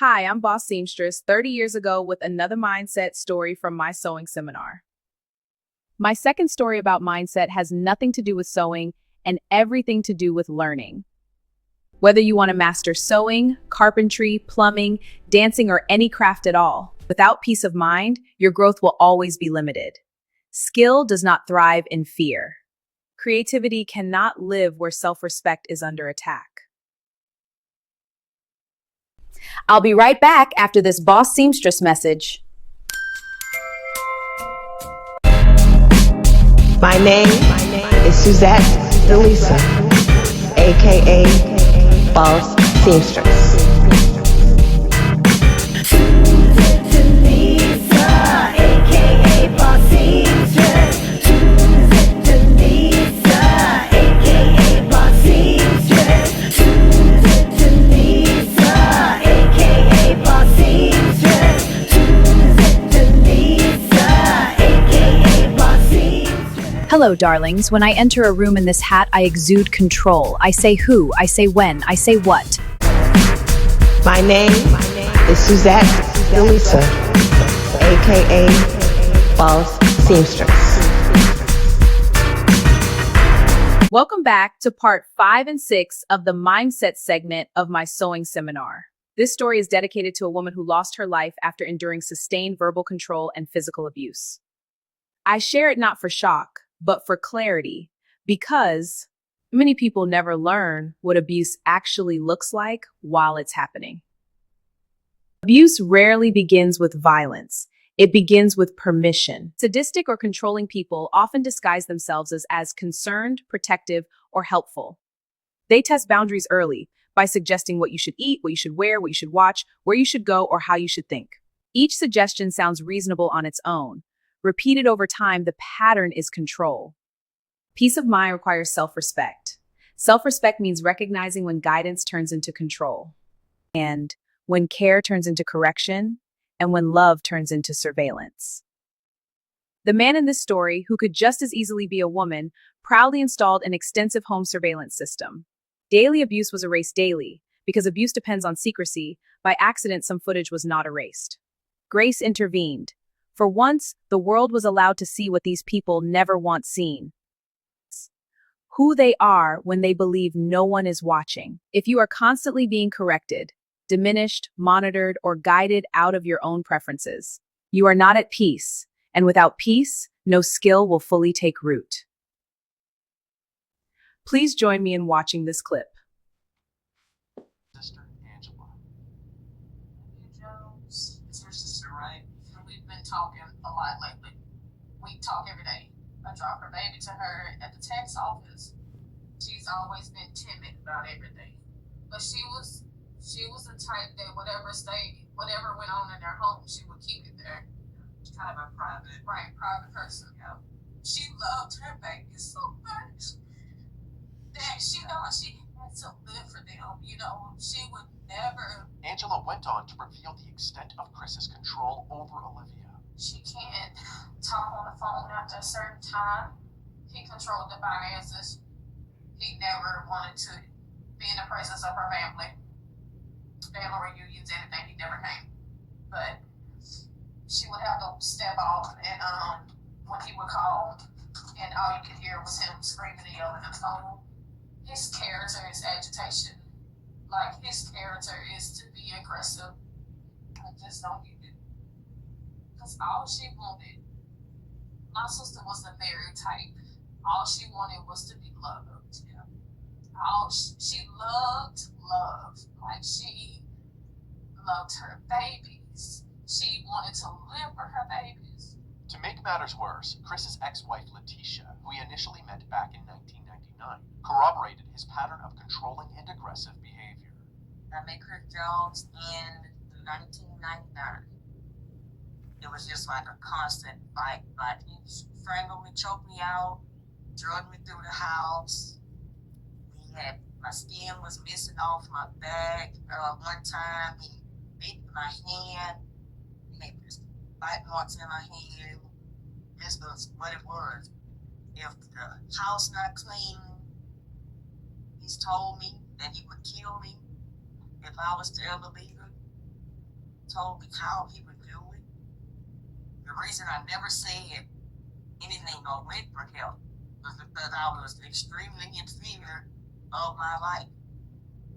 Hi, I'm Boss Seamstress, 30 years ago with another mindset story from my sewing seminar. My second story about mindset has nothing to do with sewing and everything to do with learning. Whether you want to master sewing, carpentry, plumbing, dancing, or any craft at all, without peace of mind, your growth will always be limited. Skill does not thrive in fear. Creativity cannot live where self-respect is under attack. I'll be right back after this Boss Seamstress message. My name is Suzette Delisa, aka Boss Seamstress. Hello, darlings. When I enter a room in this hat, I exude control. I say who, I say when, I say what. My name is Suzette Delisa, aka Boss Seamstress. Welcome back to part 5 and 6 of the mindset segment of my sewing seminar. This story is dedicated to a woman who lost her life after enduring sustained verbal control and physical abuse. I share it not for shock, but for clarity, because many people never learn what abuse actually looks like while it's happening. Abuse rarely begins with violence. It begins with permission. Sadistic or controlling people often disguise themselves as concerned, protective, or helpful. They test boundaries early by suggesting what you should eat, what you should wear, what you should watch, where you should go, or how you should think. Each suggestion sounds reasonable on its own. Repeated over time, the pattern is control. Peace of mind requires self-respect. Self-respect means recognizing when guidance turns into control, and when care turns into correction, and when love turns into surveillance. The man in this story, who could just as easily be a woman, proudly installed an extensive home surveillance system. Daily abuse was erased daily. Because abuse depends on secrecy, by accident some footage was not erased. Grace intervened. For once, the world was allowed to see what these people never once seen. Who they are when they believe no one is watching. If you are constantly being corrected, diminished, monitored, or guided out of your own preferences, you are not at peace, and without peace, no skill will fully take root. Please join me in watching this clip. Sister Angela. Jones, it's her sister, right? We've been talking a lot lately. We talk every day. I drop her baby to her at the tax office. She's always been timid about everything, but she was the type that whatever went on in their home, she would keep it there. She's kind of a private person. Yeah. She loved her baby so much that she thought she had to live for them. She would never. Angela went on to reveal the extent of Chris's control over Olivia. She can't talk on the phone after a certain time. He controlled the finances. He never wanted to be in the presence of her family. Family reunions, anything, he never came. But she would have to step off, and when he would call, and all you could hear was him screaming and yelling on the phone. His character is agitation. Like, his character is to be aggressive. I just don't get it. Because all she wanted, my sister was the Mary type. All she wanted was to be loved. Yeah. She loved love. Like, she loved her babies. She wanted to live for her babies. To make matters worse, Chris's ex-wife Letitia, who he initially met back in 1999, corroborated his pattern of controlling and aggressive behavior. I met Chris Jones in 1999. It was just like a constant fight. Like, he strangled me, choked me out, drugged me through the house. My skin was missing off my back. One time he bit my hand. He made bite marks in my hand. This was what it was. If the house not clean, he's told me that he would kill me if I was to ever leave it. told me how he would do it, the reason I never said anything or went for help was because I was extremely in fear of my life.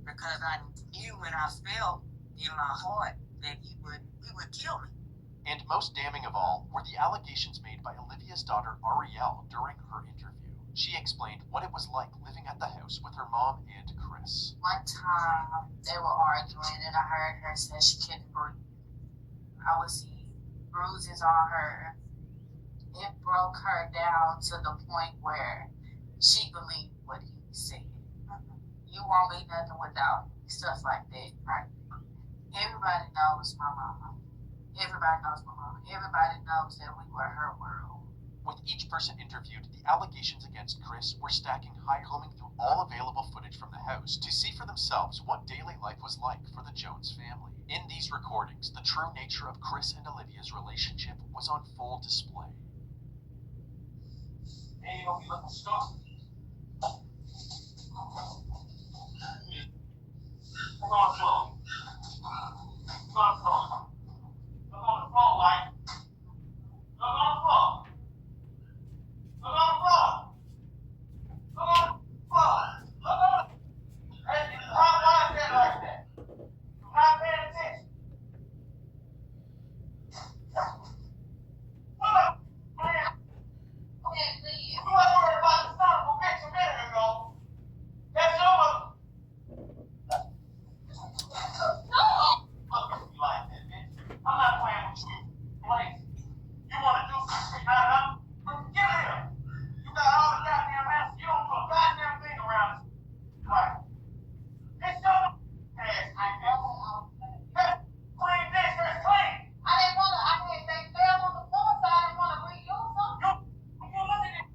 Because I knew and I felt in my heart that he would kill me. And most damning of all were the allegations made by Olivia's daughter Ariel during her interview. She explained what it was like living at the house with her mom and Chris. One time they were arguing and I heard her say she couldn't breathe. I would see bruises on her. It broke her down to the point where she believed what he said. You won't be nothing without stuff like that. Right? Everybody knows my mama. Everybody knows my mama. Everybody knows that we were her world. With each person interviewed, the allegations against Chris were stacking high, combing through all available footage from the house to see for themselves what daily life was like for the Jones family. In these recordings, the true nature of Chris and Olivia's relationship was on full display. Hey, you gonna be looking stuff. Look on the floor. Look on the floor. Look on the floor, like. Look on the floor. Look on the floor. Look on the floor. Look on the. Hey, why is that like that? You're not paying attention. What up, man? You wasn't worried about the son of a bitch a minute ago. That's your mother. Like that, bitch. I'm not playing with you. Please. You want to do something? Get here. You got all the goddamn answers. You don't do a goddamn thing around us. Right. It's your ass. I know. Clean this. It's clean. I didn't want to, they fell on the floor, so I didn't want to reuse them. You look at it.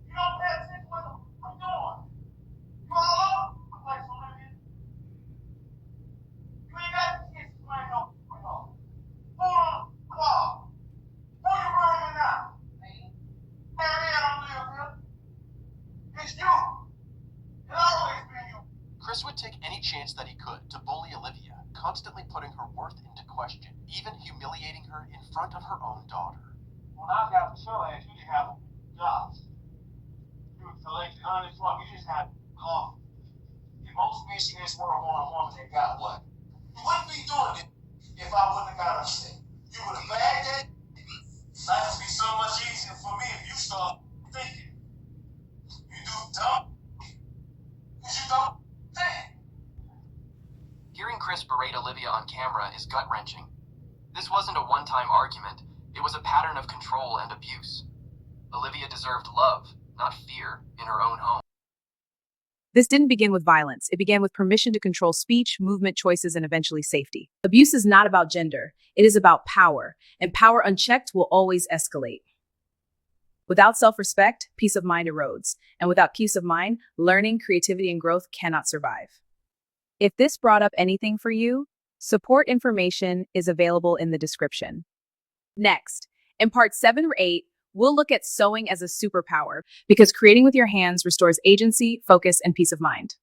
You don't pay attention to what the fuck I'm doing. You all over the place on that bitch. You ain't got the kids playing no fucking ball. Food on the wall. Who you burning now? Me. There it is, I'm live here. It's you. It always been you. Chris would take any chance that he could to bully Olivia, constantly putting her worth into question, even humiliating her in front of her own daughter. When I got the show ass, you didn't have jobs. You were collecting unemployment. You just had coffee. And most men in this world want a woman that got what? You wouldn't be doing it if I wouldn't have got upset. You would have bagged that. Life would be so much easier for me if you start thinking. You do dumb. Because you don't think. Hearing Chris berate Olivia on camera is gut-wrenching. This wasn't a one-time argument. It was a pattern of control and abuse. Olivia deserved love, not fear, in her own home. This didn't begin with violence. It began with permission to control speech, movement, choices, and eventually safety. Abuse is not about gender. It is about power, and power unchecked will always escalate. Without self-respect, peace of mind erodes, and without peace of mind, learning, creativity, and growth cannot survive. If this brought up anything for you, support information is available in the description. Next, in part 7 or 8, we'll look at sewing as a superpower because creating with your hands restores agency, focus, and peace of mind.